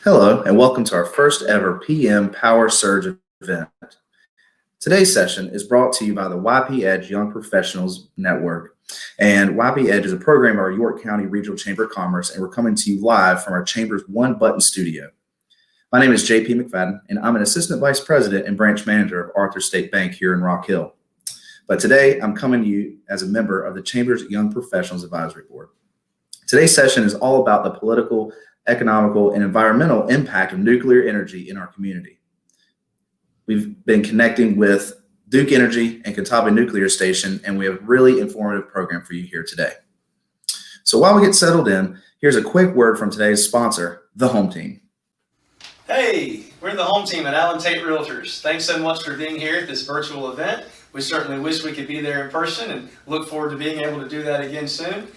Hello, and welcome to our first ever PM Power Surge event. Today's session is brought to you by the YP Edge Young Professionals Network. And YP Edge is a program of our York County Regional Chamber of Commerce, and we're coming to you live from our Chamber's One Button studio. My name is JP McFadden, and I'm an Assistant Vice President and Branch Manager of Arthur State Bank here in Rock Hill. But today, I'm coming to you as a member of the Chamber's Young Professionals Advisory Board. Today's session is all about the political, economical, and environmental impact of nuclear energy in our community. We've been connecting with Duke Energy and Catawba Nuclear Station, and we have a really informative program for you here today. So while we get settled in, here's a quick word from today's sponsor, the Home Team. Hey, we're the Home Team at Allen Tate Realtors. Thanks so much for being here at this virtual event. We certainly wish we could be there in person and look forward to being able to do that again soon.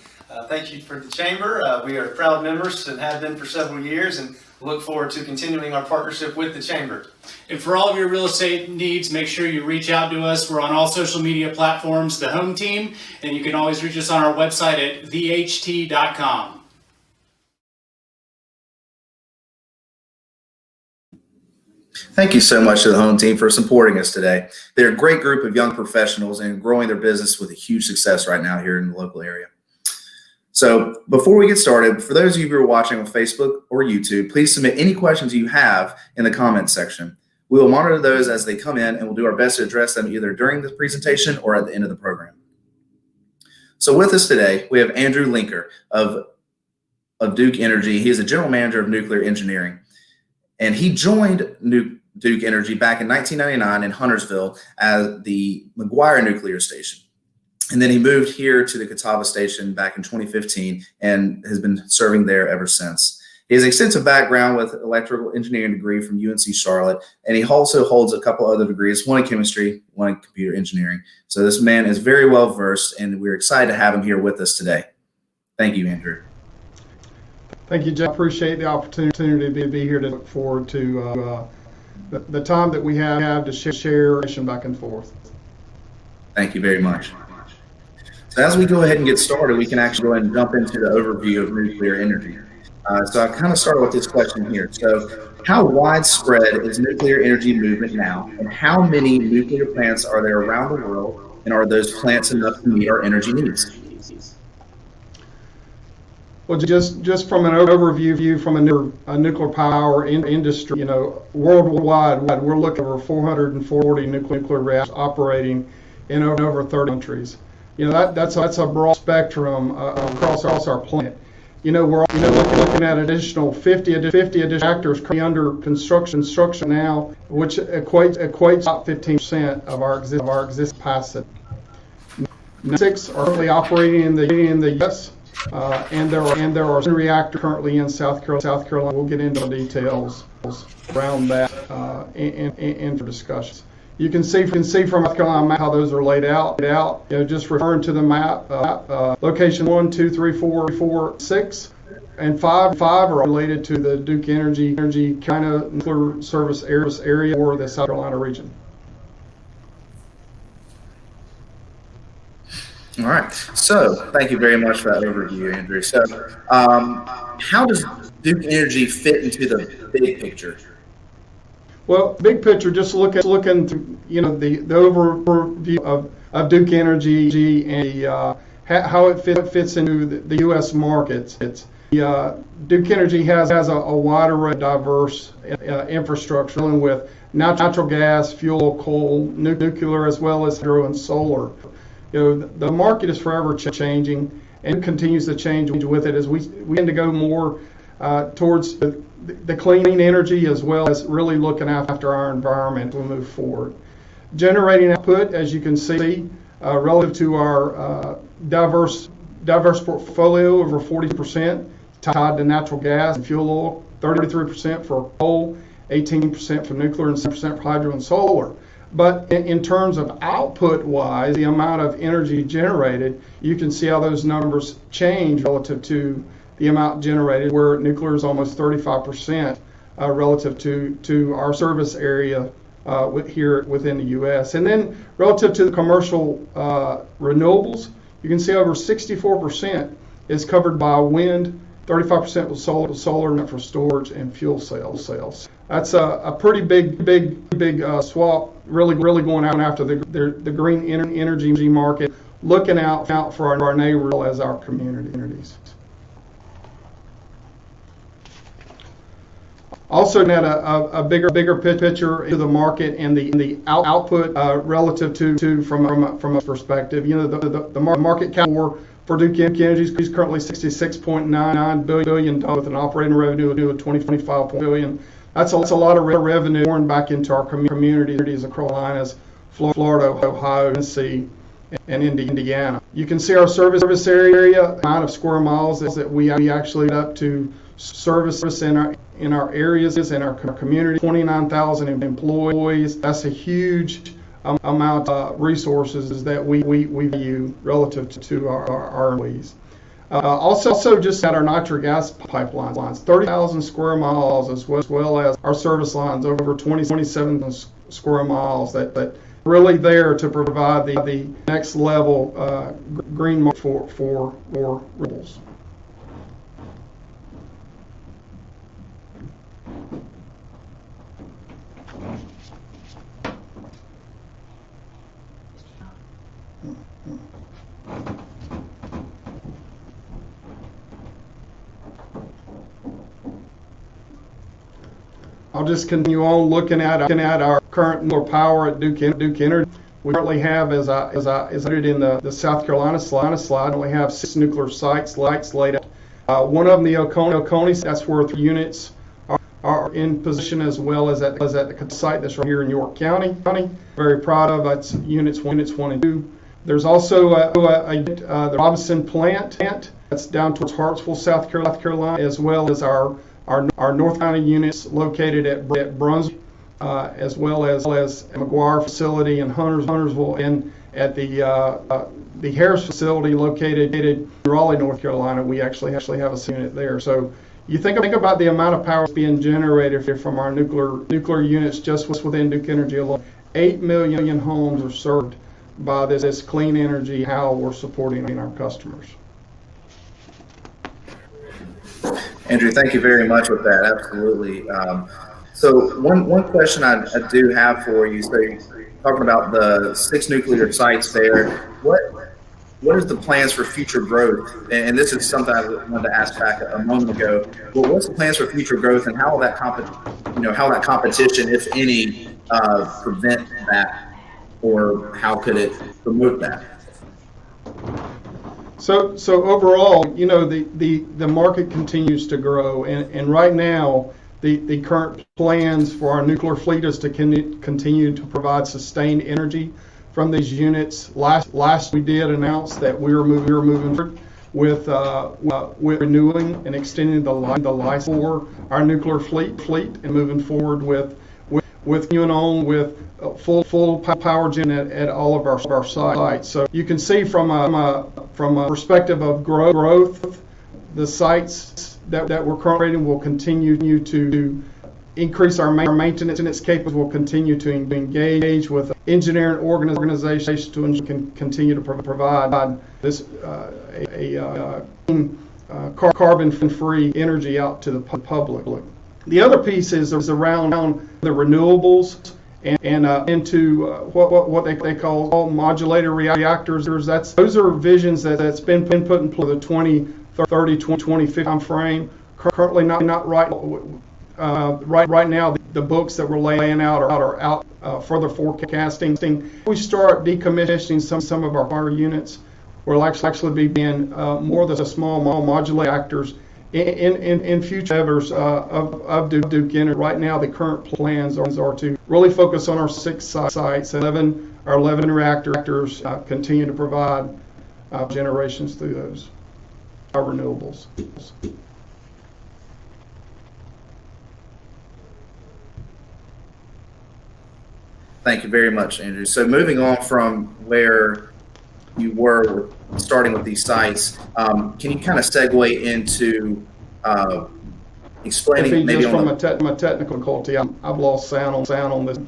Thank you for the Chamber. We are proud members and have been for several years, and look forward to continuing our partnership with the Chamber. And for all of your real estate needs, make sure you reach out to us. We're on all social media platforms, the Home Team, and you can always reach us on our website at theht.com. Thank you so much to the Home Team for supporting us today. They're a great group of young professionals and growing their business with a huge success right now here in the local area. So before we get started, for those of you who are watching on Facebook or YouTube, please submit any questions you have in the comments section. We will monitor those as they come in, and we'll do our best to address them either during the presentation or at the end of the program. So with us today, we have Andrew Linker of Duke Energy. He is the General Manager of Nuclear Engineering, and he joined Duke Energy back in 1999 in Huntersville as the McGuire Nuclear Station. And then he moved here to the Catawba Station back in 2015 and has been serving there ever since. He has extensive background with electrical engineering degree from UNC Charlotte, and he also holds a couple other degrees, one in chemistry, one in computer engineering. So this man is very well versed, and we're excited to have him here with us today. Thank you, Andrew. Thank you, Jeff. I appreciate the opportunity to be here to look forward to the time that we have to share back and forth. Thank you very much. So as we go ahead and get started, we can actually go ahead and jump into the overview of nuclear energy. So I kind of started with this question here. So how widespread is nuclear energy movement now, and how many nuclear plants are there around the world, and are those plants enough to meet our energy needs? Well, just from an overview from a nuclear power industry, worldwide, we're looking at over 440 nuclear reactors operating in over 30 countries. That's a broad spectrum across our planet. We're looking at additional 50 additional reactors currently under construction now, which equates about 15% of our existing capacity. 6 are currently operating in the U.S. And there are 10 reactors currently in South Carolina. We'll get into the details around that in for discussions. You can see from North Carolina map how those are laid out. Just referring to the map, location 1, 2, 3, 4, 6, and 5 are related to the Duke Energy China Nuclear Service area or the South Carolina region. All right. So thank you very much for that overview, Andrew. So how does Duke Energy fit into the big picture? Well, big picture, just looking through, the overview of Duke Energy and how it fits into the U.S. markets. Duke Energy has a wide array of diverse infrastructure, dealing with natural gas, fuel, coal, nuclear, as well as hydro and solar. The market is forever changing and continues to change with it as we tend to go more towards the clean energy, as well as really looking after our environment as we move forward. Generating output, as you can see, relative to our diverse portfolio, over 40% tied to natural gas and fuel oil, 33% for coal, 18% for nuclear, and 7% for hydro and solar. But in terms of output-wise, the amount of energy generated, you can see how those numbers change relative to the amount generated, where nuclear is almost 35% relative to our service area here within the U.S. And then relative to the commercial renewables, you can see over 64% is covered by wind 35% was solar net for storage and fuel sales. That's a pretty big swap. Really going out after the green energy market, looking out for our neighbors as our communities. Also, had a bigger picture into the market and the output relative to from a perspective. You know, the market cap for Duke Energy is currently $66.99 billion with an operating revenue of $25 billion. That's a lot of revenue pouring back into our communities across the Carolinas, Florida, Ohio, Tennessee, and Indiana. You can see our service area, amount of square miles that we actually up to service in our areas, in our community. 29,000 employees. That's a huge amount of resources that we view relative to our employees. Also just at our nitric gas pipelines, 30,000 square miles, as well as our service lines, over 27 square miles that really there to provide the next level green market for renewables. I'll just continue on looking at our current power at Duke Energy. We currently have, as I noted in the South Carolina slide, we have 6 nuclear sites laid out. One of them, the Oconee, that's where 3 units are in position, as well as at the site that's right here in York County. Very proud of that's units 1 and 2. There's also the Robinson plant that's down towards Hartsville, South Carolina, as well as our North County units located at Brunswick, as well as McGuire facility in Huntersville, and at the Harris facility located in Raleigh, North Carolina. We actually have a unit there. So you think about the amount of power being generated from our nuclear units just within Duke Energy alone. 8 million homes are served by this clean energy, how we're supporting our customers. Andrew, thank you very much with that. Absolutely. So one question I do have for you. So you're talking about the 6 nuclear sites there. What is the plans for future growth? And this is something I wanted to ask back a moment ago. Well, what's the plans for future growth, and how will that how that competition, if any, prevent that, or how could it promote that? So overall, the market continues to grow, and right now the current plans for our nuclear fleet is to continue to provide sustained energy from these units. Last we did announce that we were moving forward with renewing and extending the life for our nuclear fleet and moving forward with continuing on with full power gen at all of our sites. So you can see from a perspective of growth, the sites that we're currently will continue to increase our maintenance capabilities. Will continue to engage with engineering organizations to continue to provide this carbon-free energy out to the public. The other piece is around the renewables and into what they call modulator reactors. Those are visions that's been put in place for the 2030, 2050 time frame. Currently not right now. The books that we're laying out are out further forecasting. We start decommissioning some of our units. We'll actually be being more of the small modular reactors in future endeavors of Duke Energy. Right now, the current plans are to really focus on our 6 sites. 11 reactors continue to provide generations through those, our renewables. Thank you very much, Andrew. So moving on from where you were starting with these sites, can you kind of segue into explaining maybe just from a technical difficulty? I've lost sound on this.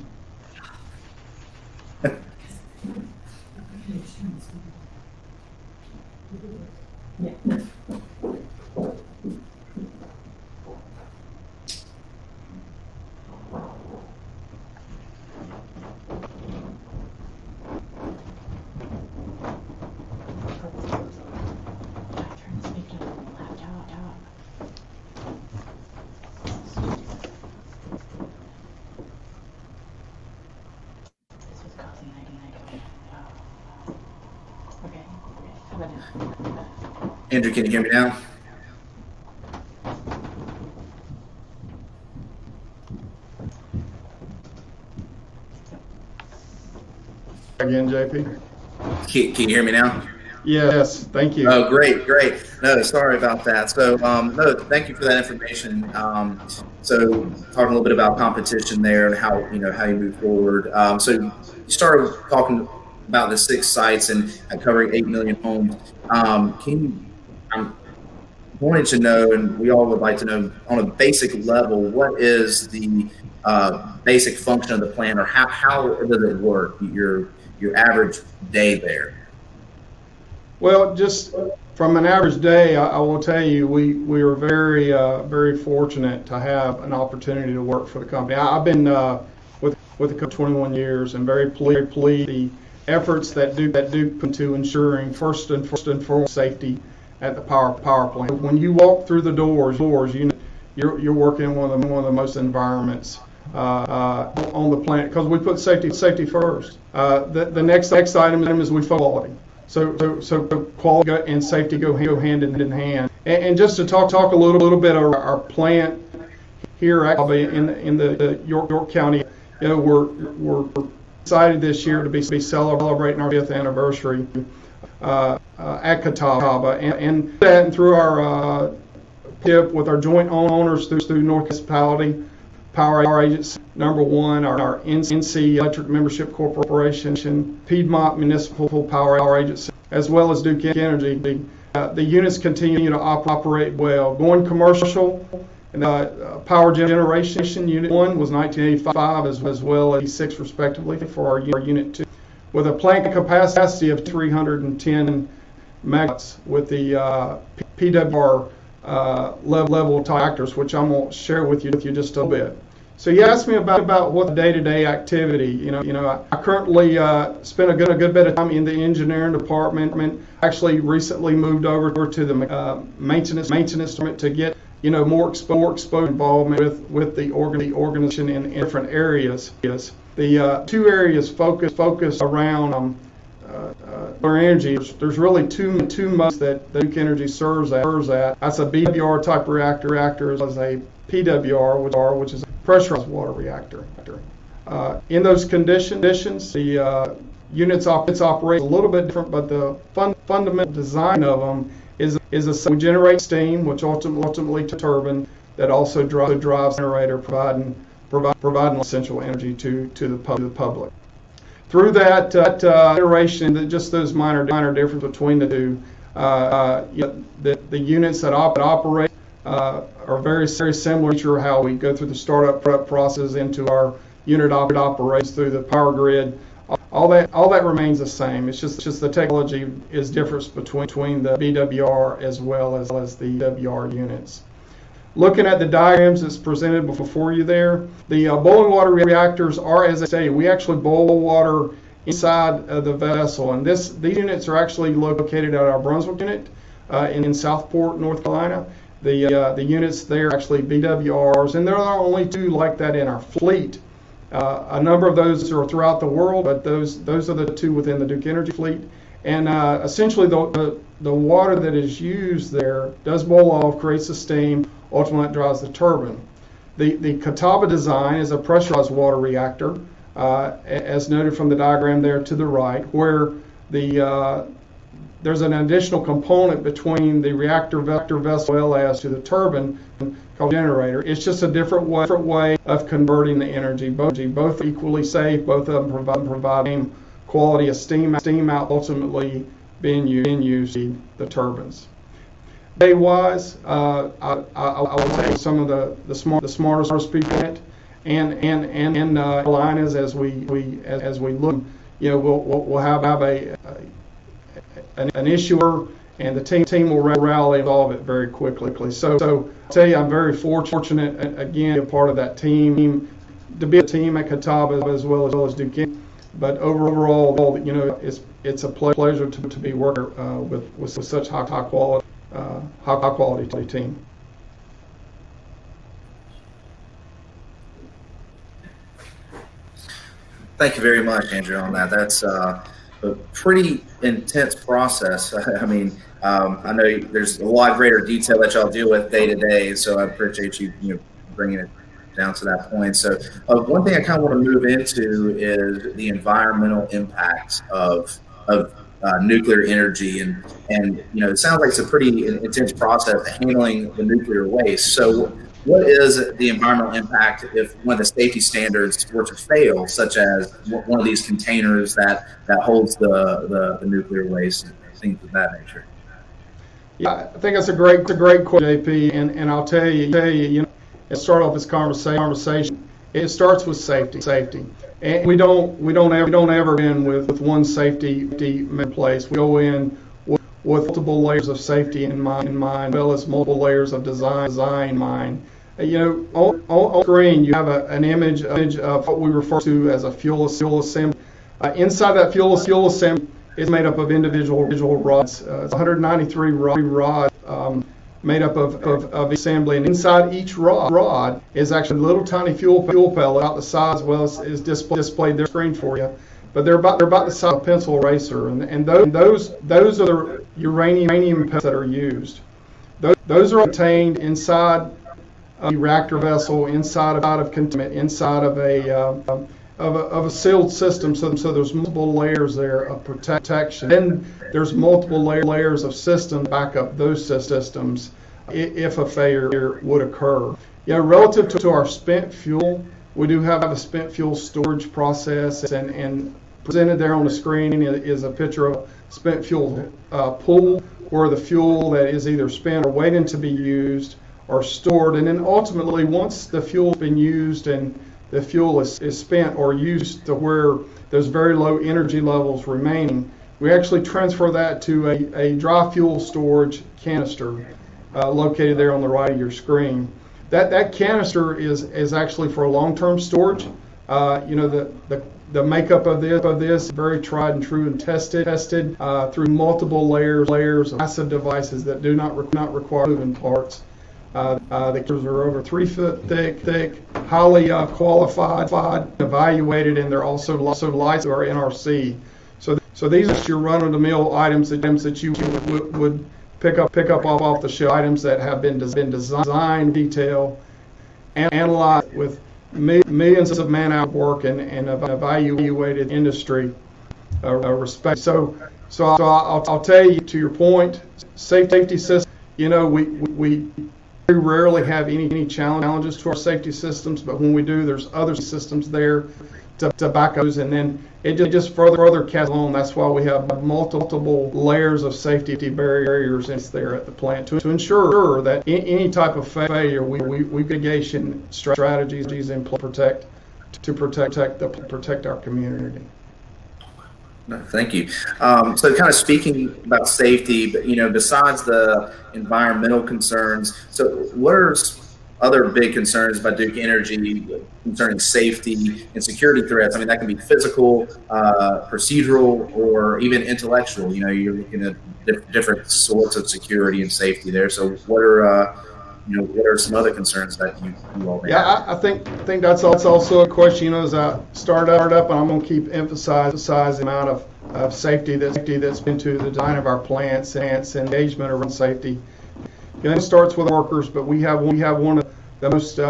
Andrew, can you hear me now? Again, JP. Can you hear me now? Yes, thank you. Oh, great. No, sorry about that. So, no, thank you for that information. So, talking a little bit about competition there and how you move forward. So, you started talking about the 6 sites and covering 8 million homes. I'm wanting to know, and we all would like to know, on a basic level, what is the basic function of the plan, or how does it work? Your average day there. Well, just from an average day, I will tell you, we are very very fortunate to have an opportunity to work for the company. I've been with the company 21 years, and very pleased the efforts that Duke put into ensuring first and foremost safety at the power plant. When you walk through the doors, you're working in one of the most environments on the planet, because we put safety first. The next item is we focus on quality. So quality and safety go hand in hand. And just to talk a little bit about our plant here in the York County, we're excited this year to be celebrating our 5th anniversary at Catawba, and through our with our joint owners through North Municipality Power Agency, number 1, our NC Electric Membership Corporation, Piedmont Municipal Power Agency, as well as Duke Energy. The units continue to operate well. Going commercial, and power generation, Unit 1 was 1985 as well as 86 respectively for our Unit 2, with a plant capacity of 310 megawatts with the PWR level reactors, which I'm going to share with you just a little bit. So you asked me about what the day-to-day activity. I currently spend a good bit of time in the engineering department. Actually, recently moved over to the maintenance department to get more exposure involvement with the organization in different areas. The 2 areas focus around energy. There's really two modes that Duke Energy serves at. That's a BWR type reactor as a PWR, which is a pressurized water reactor. In those conditions, the units operate a little bit different, but the fundamental design of them is we generate steam, which ultimately to turbine that also drives generator, providing essential energy to the public. Through that iteration, just those minor differences between the two, the units that operate are very similar to how we go through the startup process into our unit operations through the power grid. All that remains the same. It's just the technology is different between the BWR as well as the WR units. Looking at the diagrams that's presented before you there, the boiling water reactors are, as I say, we actually boil water inside of the vessel, and these units are actually located at our Brunswick unit in Southport, North Carolina. The units there are actually BWRs, and there are only 2 like that in our fleet. A number of those are throughout the world, but those are the 2 within the Duke Energy fleet. And essentially, the water that is used there does boil off, creates the steam, ultimately it drives the turbine. The Catawba design is a pressurized water reactor, as noted from the diagram there to the right, where there's an additional component between the reactor vessel as well as to the turbine called generator. It's just a different way of converting the energy. Both equally safe, both of them provide quality of steam out, ultimately being used in the turbines. Day-wise, I will say some of the smartest people in it, and Carolinas as we look, we'll have an issuer, and the team will rally and solve it very quickly. So I tell you, I'm very fortunate again to be a part of that team, to be a team at Catawba as well as Duke. But overall, it's a pleasure to be working with such high quality team. Thank you very much, Andrew, on that. a pretty intense process. I mean, I know there's a lot greater detail that y'all deal with day to day, so I appreciate you bringing it down to that point. So one thing I kind of want to move into is the environmental impacts of nuclear energy, and it sounds like it's a pretty intense process handling the nuclear waste. So what is the environmental impact if one of the safety standards were to fail, such as one of these containers that holds the nuclear waste and things of that nature? Yeah, I think that's a great question, JP. And I'll tell you, let's start off this conversation. It starts with safety, and we don't ever end with one safety in place. We go in with multiple layers of safety in mind, as well as multiple layers of design in mind. On screen you have an image of what we refer to as a fuel assembly. Inside that fuel assembly is made up of individual rods. It's 193 rods made up of assembly, and inside each rod is actually little tiny fuel pellet about the size, well, is displayed there screen for you. But they're about the size of a pencil eraser, and those are the uranium pellets that are used. Those are contained inside a reactor vessel, inside of containment, inside of a sealed system. So there's multiple layers there of protection. Then there's multiple layers of system to back up those systems if a failure would occur. Relative to our spent fuel, we do have a spent fuel storage process, and presented there on the screen is a picture of spent fuel pool, where the fuel that is either spent or waiting to be used are stored, and then ultimately once the fuel's been used and the fuel is spent or used to where there's very low energy levels remaining, we actually transfer that to a dry fuel storage canister located there on the right of your screen. That canister is actually for long-term storage. The makeup of this very tried and true and tested through multiple layers of massive devices that do not require moving parts. The cameras are over 3 foot thick, highly qualified, evaluated, and they're also licensed or NRC. So these are your run-of-the-mill items that you would pick up off the shelf, items that have been designed, detail, and analyzed with millions of man-hour work and evaluated industry respect. So I'll tell you, to your point, safety system. We rarely have any challenges to our safety systems, but when we do, there's other systems there to back up those, and then it just further casts on. That's why we have multiple layers of safety barriers there at the plant to ensure that any type of failure, we mitigation strategies in place to protect our community. No, thank you. So kind of speaking about safety, but besides the environmental concerns, so what are other big concerns by Duke Energy concerning safety and security threats? I mean, that can be physical, procedural, or even intellectual. You're looking at different sorts of security and safety there. So what are some other concerns that you all may have? I think that's also a question. As I start up, and I'm going to keep emphasizing the amount of safety that's been to the design of our plants and engagement around safety. It starts with workers, but we have one of the most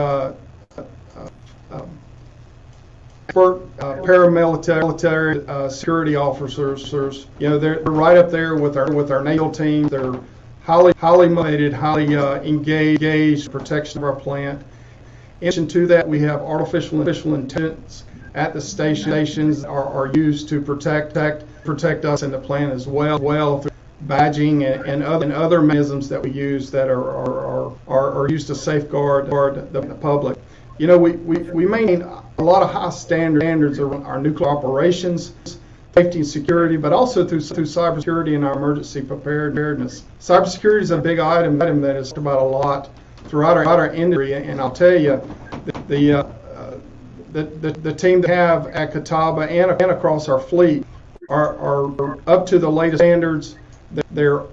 expert paramilitary security officers. They're right up there with our naval team. They're highly motivated, highly engaged in protection of our plant. In addition to that, we have artificial intelligence at the stations are used to protect us in the plant as well through badging and other mechanisms that we use that are used to safeguard the public. We maintain a lot of high standards around our nuclear operations, safety and security, but also through cybersecurity and our emergency preparedness. Cybersecurity is a big item that is talked about a lot throughout our industry, and I'll tell you, the team that we have at Catawba and across our fleet are up to the latest standards. They're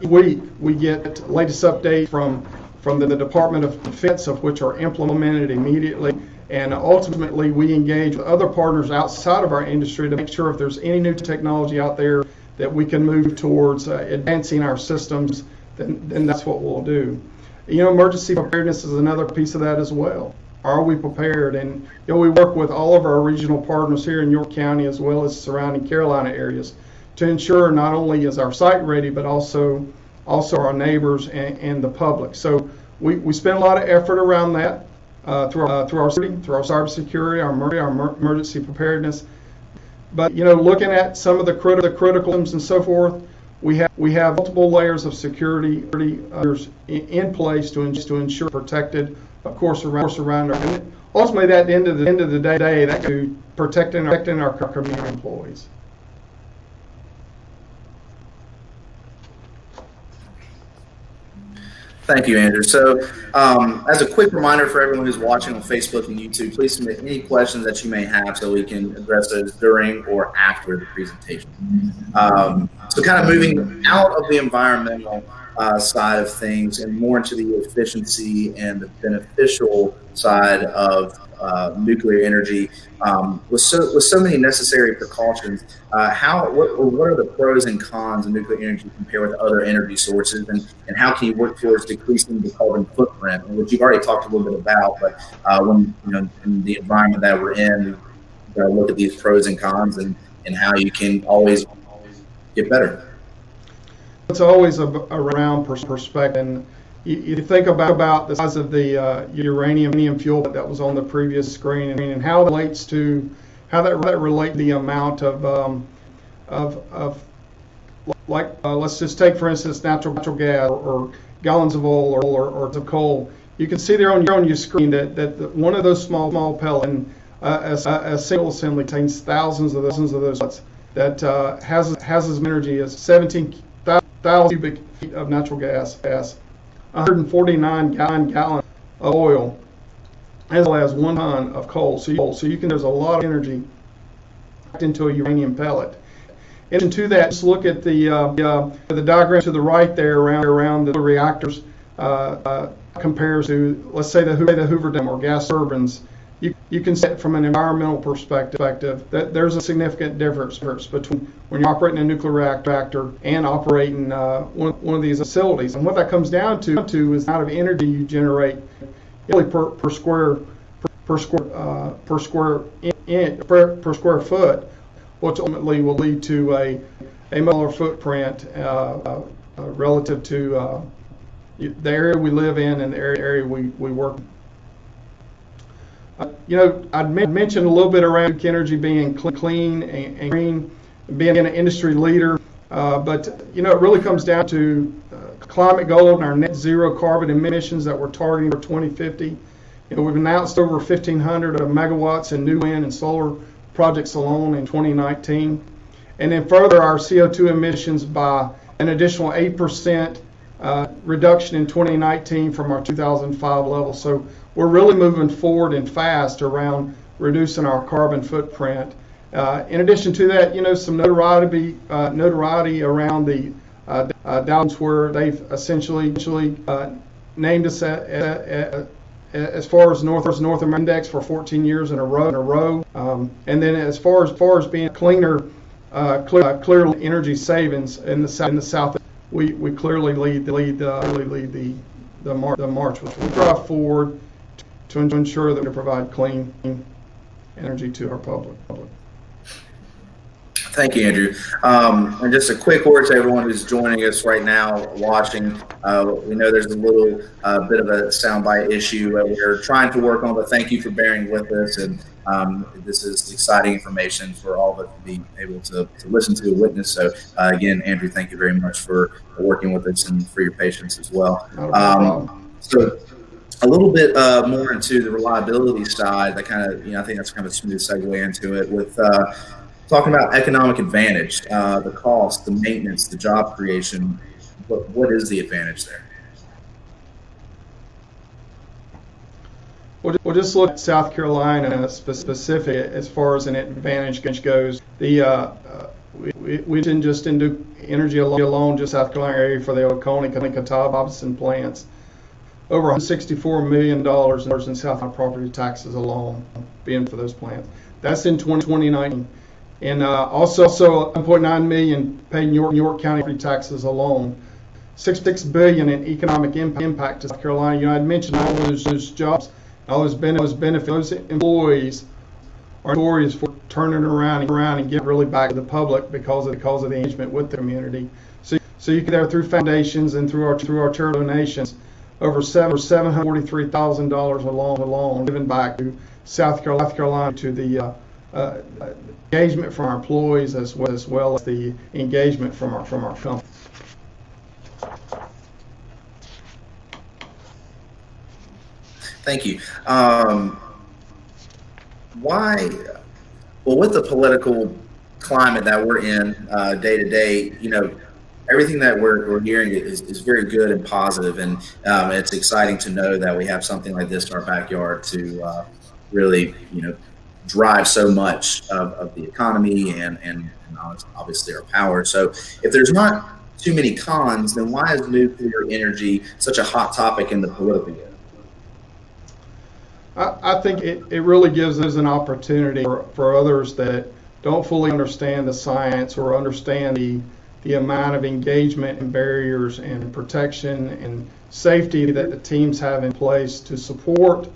we get latest updates from the Department of Defense, of which are implemented immediately, And ultimately, we engage with other partners outside of our industry to make sure if there's any new technology out there that we can move towards advancing our systems, then that's what we'll do. Emergency preparedness is another piece of that as well. Are we prepared? And we work with all of our regional partners here in York County as well as surrounding Carolina areas to ensure not only is our site ready, but also our neighbors and the public. So we spend a lot of effort around that through our cybersecurity, our emergency preparedness. But looking at some of the critical items and so forth, we have multiple layers of security in place to ensure protected, of course, around our. And ultimately, at the end of the day, that to protecting our community employees. Thank you, Andrew. So, as a quick reminder for everyone who's watching on Facebook and YouTube, please submit any questions that you may have so we can address those during or after the presentation. So kind of moving out of the environmental side of things and more into the efficiency and the beneficial side of nuclear energy, with so many necessary precautions, what are the pros and cons of nuclear energy compared with other energy sources, and how can you work towards decreasing the carbon footprint, which you've already talked a little bit about, but when in the environment that we're in, we've got to look at these pros and cons and how you can always get better. It's always around perspective. And you think about the size of the uranium fuel that was on the previous screen, and how that relates to the amount of let's just take for instance natural gas or gallons of oil or of coal. You can see there on your screen that one of those small pellets, a single assembly contains thousands of those pellets that has as much energy as 17,000 cubic feet of natural gas, 149 gallons of oil, as well as 1 ton of coal. So there's a lot of energy into a uranium pellet. In addition to that, just look at the diagram to the right there around the reactors. Compares to, let's say, the Hoover Dam or gas turbines. You can see from an environmental perspective that there's a significant difference between when you're operating a nuclear reactor and operating one of these facilities. And what that comes down to is the amount of energy you generate really per square foot, which ultimately will lead to a smaller footprint relative to the area we live in and the area we work in. I'd mentioned a little bit around nuclear energy being clean and green, being an industry leader, but it really comes down to climate goal and our net zero carbon emissions that we're targeting for 2050. We've announced over 1,500 megawatts in new wind and solar projects alone in 2019, and then further our CO2 emissions by an additional 8% reduction in 2019 from our 2005 level. So we're really moving forward and fast around reducing our carbon footprint. In addition to that, some notoriety around the Downs, where they've essentially named us as far as North American Index for 14 years in a row. And then as far as being clear energy savings in the South, we clearly lead the march, which will drive forward to ensure that we provide clean energy to our public. Thank you, Andrew. And just a quick word to everyone who's joining us right now, watching. We know there's a little bit of a soundbite issue that we're trying to work on, but thank you for bearing with us. And this is exciting information for all of us to be able to listen to and witness. So again, Andrew, thank you very much for working with us and for your patience as well. So a little bit more into the reliability side, that kind of, I think that's kind of a smooth segue into it with talking about economic advantage, the cost, the maintenance, the job creation. What is the advantage there? We'll just look at South Carolina specific as far as an advantage goes. We didn't just do energy alone, just South Carolina area for the Oconee, Catawba, Hobson plants. over $164 million in South Carolina property taxes alone being for those plants. That's in 2019. And also 1.9 million paid in York County property taxes alone. $6 billion in economic impact to South Carolina. You know, I'd mentioned all those jobs, all those benefits. Those employees are notorious for turning around and giving really back to the public because of the engagement with the community. So you can there through foundations and through our charitable donations, over $743,000 alone given back to South Carolina to the engagement from our employees as well as the engagement from our company. Thank you. Why? Well, with the political climate that we're in day to day, you know, everything that we're hearing is very good and positive, and it's exciting to know that we have something like this in our backyard to really, you know, drive so much of the economy and obviously our power. So if there's not too many cons, then why is nuclear energy such a hot topic in the political game? I think it really gives us an opportunity for others that don't fully understand the science or understand the amount of engagement and barriers and protection and safety that the teams have in place to support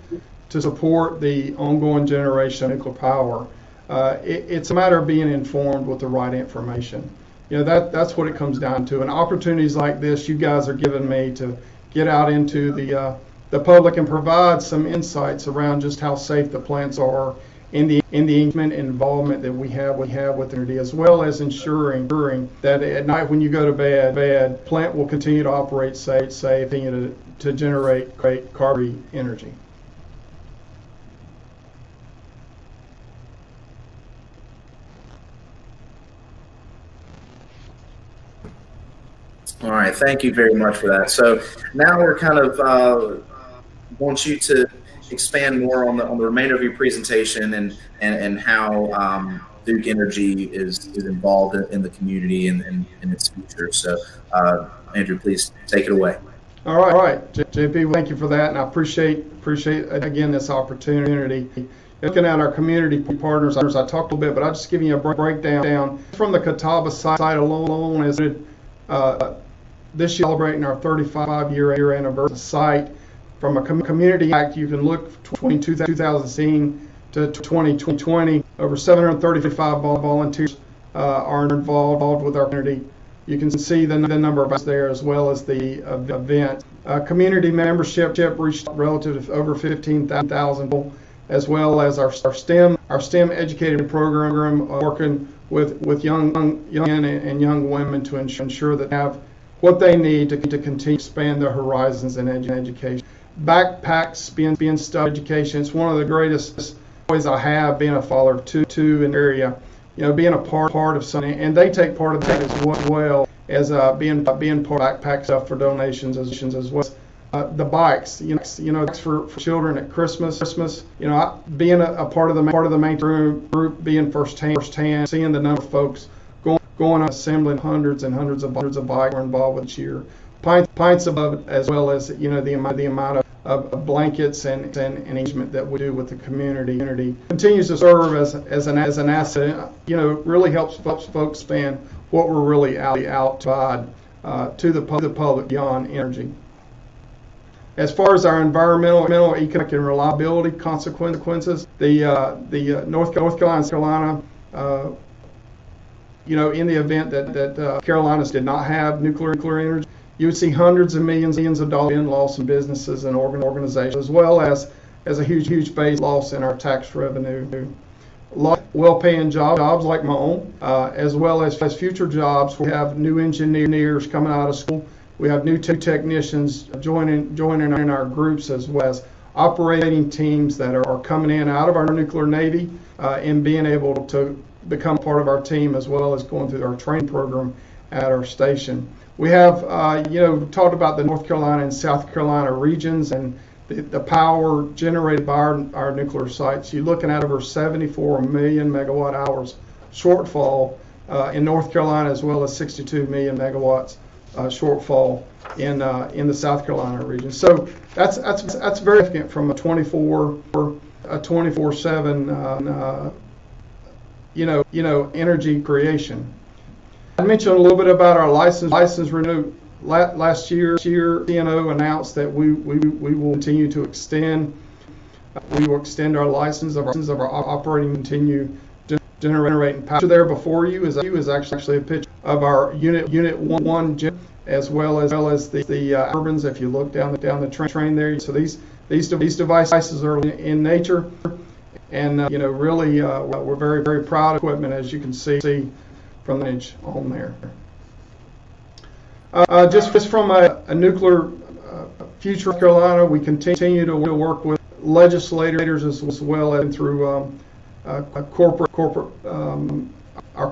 the ongoing generation of nuclear power. It's a matter of being informed with the right information. You know, that's what it comes down to. And opportunities like this you guys are giving me to get out into the public and provide some insights around just how safe the plants are in the engagement and involvement that we have with energy, as well as ensuring that at night when you go to bed, plant will continue to operate safe, continue to generate great carbon energy. All right, thank you very much for that. So now we're kind of want you to expand more on the remainder of your presentation and how Duke Energy is involved in the community and in its future. So Andrew, please take it away. All right, JP, thank you for that, and I appreciate again this opportunity. Looking at our community partners, I talked a little bit, but I'll just give you a breakdown from the Catawba site alone. As this year celebrating our 35-year anniversary site. From a community act, you can look between 2016 to 2020. Over 735 volunteers are involved with our community. You can see the number of us there as well as the event. Community membership reached relative to over 15,000 people, as well as our STEM educated program working with young men and young women to ensure that they have what they need to continue to expand their horizons in education. Backpacks being stuff education. It's one of the greatest joys I have being a father of two in the area. You know, being a part of something, and they take part of that as well as being part of backpack stuff for donations as well. The bikes, you know, for children at Christmas. You know, being a part of the main group, being firsthand, seeing the number of folks going on assembling hundreds and hundreds of bikes we're involved with each year. Pints above it, as well as, you know, the amount of blankets and engagement that we do with the community continues to serve as an asset. You know, really helps folks understand what we're really out to provide to the public beyond energy. As far as our environmental, economic, and reliability consequences, the North Carolina, you know, in the event that Carolinas did not have nuclear energy, you would see hundreds of millions of dollars in loss in businesses and organizations, as well as a huge base loss in our tax revenue. Well-paying jobs like my own, as well as future jobs. We have new engineers coming out of school. We have new technicians joining in our groups, as well as operating teams that are coming in out of our nuclear Navy and being able to become part of our team, as well as going through our training program at our station. We have, you know, talked about the North Carolina and South Carolina regions and the power generated by our nuclear sites. You're looking at over 74 million megawatt hours shortfall in North Carolina, as well as 62 million megawatts shortfall in the South Carolina region. So that's very significant from a 24/7 energy creation. I mentioned a little bit about our license renewal. Last year, CNO announced that we will continue to extend. We will extend our license of our operating, continue generating power. There before you is actually a picture of our unit one, as well as the turbines. If you look down the train there, so these devices are in nature, and really we're very, very proud of equipment, as you can see from the image on there. Just from a nuclear future of Carolina, we continue to work with legislators as well as through our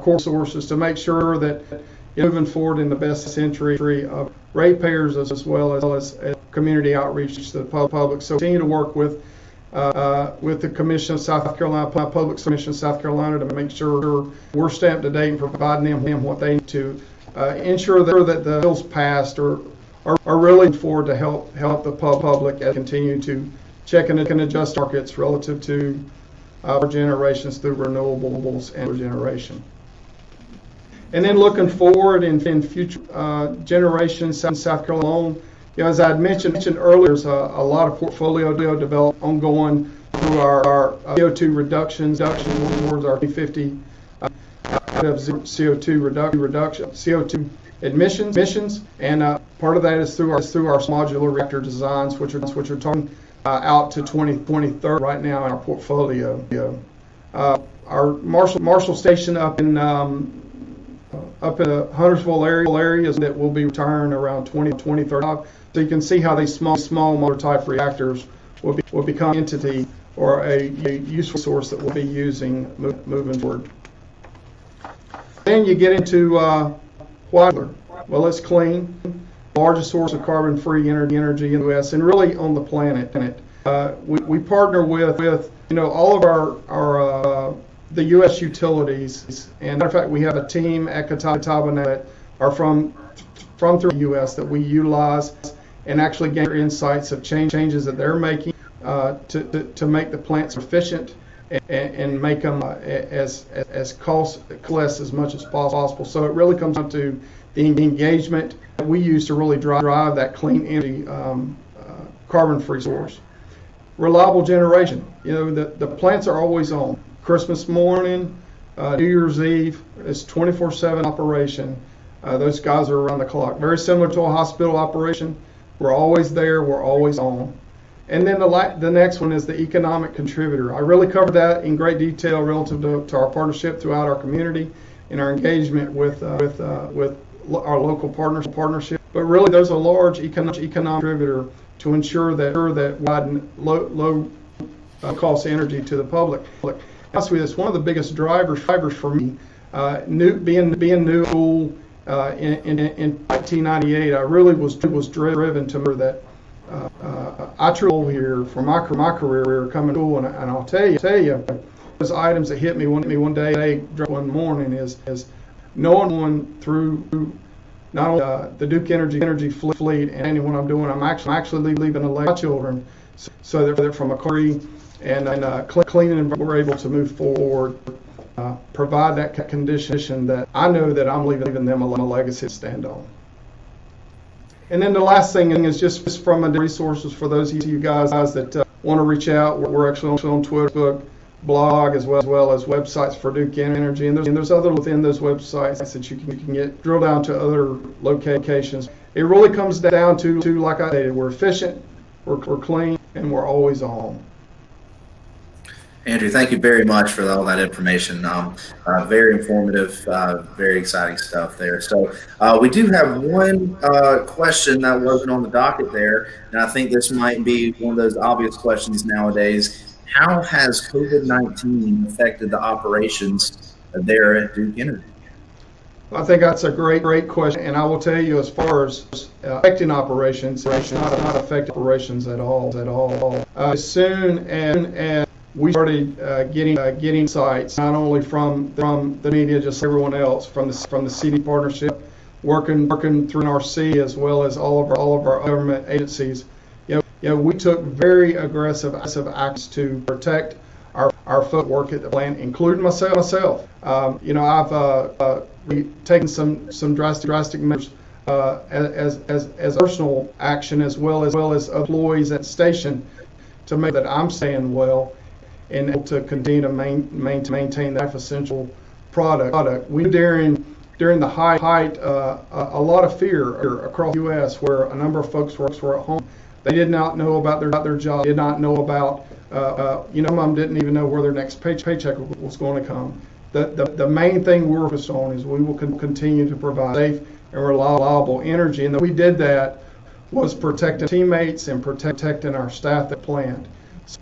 core sources to make sure that moving forward in the best interest of ratepayers as well as community outreach to the public. So continue to work with the Commission of South Carolina, Public Commission of South Carolina, to make sure we're staying up to date and providing them what they need to ensure that the bills passed are really forward to help the public and continue to check and adjust markets relative to our generations through renewables and generation. And then looking forward in future generations in South Carolina, as I had mentioned earlier, there's a lot of portfolio development ongoing through our CO2 reductions towards our 2050 CO2 reduction, CO2 emissions, and part of that is through our modular reactor designs, which are talking out to 2030 right now in our portfolio. Our Marshall Station up in the Huntersville areas that will be retiring around 2035. So you can see how these small modular type reactors will become an entity or a useful source that we'll be using moving forward. Then you get into water. Well, it's clean, largest source of carbon-free energy in the U.S. and really on the planet. We partner with all of our the U.S. utilities, and matter of fact, we have a team at Catawba that are from through the U.S. that we utilize and actually gain insights of changes that they're making to make the plants efficient and make them as costless as much as possible. So it really comes down to the engagement that we use to really drive that clean energy, carbon-free source. Reliable generation. The plants are always on. Christmas morning, New Year's Eve, it's 24/7 operation. Those guys are around the clock. Very similar to a hospital operation. We're always there. We're always on. And then the next one is the economic contributor. I really covered that in great detail relative to our partnership throughout our community and our engagement with our local partnership. But really, there's a large economic contributor to ensure that widen low cost energy to the public. Honestly, that's one of the biggest drivers for me. Being new in 1998, I really was driven to remember that. I truly here for my career coming to school, and I'll tell you, those items that hit me one day, one morning is knowing through not only the Duke Energy fleet and anyone I'm doing, I'm actually leaving my children, so they're from a career and cleaning, and we're able to move forward, provide that condition that I know that I'm leaving them a legacy to stand on. And then the last thing is just from the resources for those of you guys that want to reach out. We're actually on Twitter, Facebook, blog, as well as websites for Duke Energy, and there's other within those websites that you can get drill down to other locations. It really comes down to like I stated, we're efficient, we're clean, and we're always on. Andrew, thank you very much for all that information. Very informative, very exciting stuff there. So we do have one question that wasn't on the docket there, and I think this might be one of those obvious questions nowadays. How has COVID-19 affected the operations there at Duke Energy? I think that's a great question, and I will tell you, as far as affecting operations, it's not affecting operations at all. As soon as we started getting sites, not only from the media, just everyone else, from the CD partnership, working through NRC as well as all of our government agencies. We took very aggressive acts to protect our footwork at the plant, including myself. I've taken some drastic measures as personal action as well as employees at the station to make that I'm staying well and able to continue to maintain that essential product. We during the height a lot of fear across the U.S. where a number of folks were at home. They did not know about their job, did not know about, some of them didn't even know where their next paycheck was going to come. The main thing we're focused on is we will continue to provide safe and reliable energy. And we did that was protecting teammates and protecting our staff at the plant.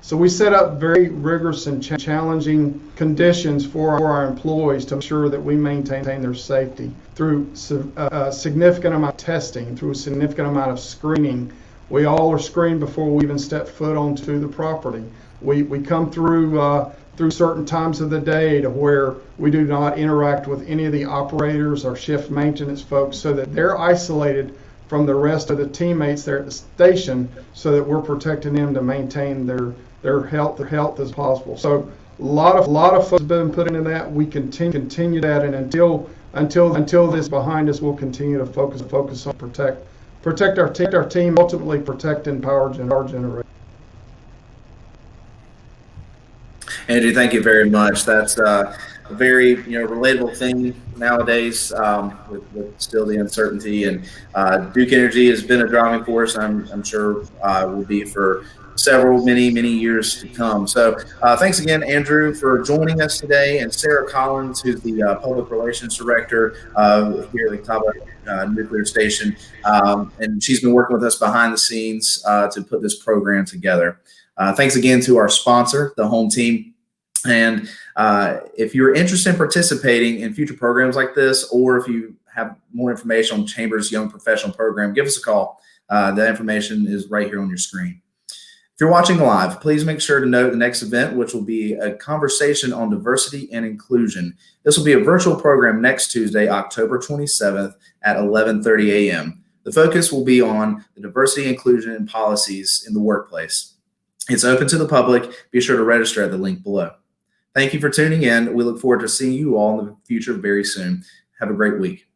So we set up very rigorous and challenging conditions for our employees to ensure that we maintain their safety through a significant amount of testing, through a significant amount of screening. We all are screened before we even step foot onto the property. We come through certain times of the day to where we do not interact with any of the operators or shift maintenance folks so that they're isolated from the rest of the teammates there at the station so that we're protecting them to maintain their health as possible. So a lot of folks have been put into that. We continue that, and until this is behind us, we'll continue to focus on protect our team, ultimately protecting power generation. Andrew, thank you very much. That's a very relatable thing nowadays with still the uncertainty. And Duke Energy has been a driving force. I'm sure will be for many years to come. So thanks again, Andrew, for joining us today, and Sarah Collins, who's the Public Relations Director here at the Taba Nuclear Station. And she's been working with us behind the scenes to put this program together. Thanks again to our sponsor, the Home Team. And if you're interested in participating in future programs like this, or if you have more information on Chamber's Young Professional Program, give us a call. The information is right here on your screen. If you're watching live, please make sure to note the next event, which will be a conversation on diversity and inclusion. This will be a virtual program next Tuesday, October 27th at 11:30 a.m. The focus will be on the diversity, inclusion, and policies in the workplace. It's open to the public. Be sure to register at the link below. Thank you for tuning in. We look forward to seeing you all in the future very soon. Have a great week.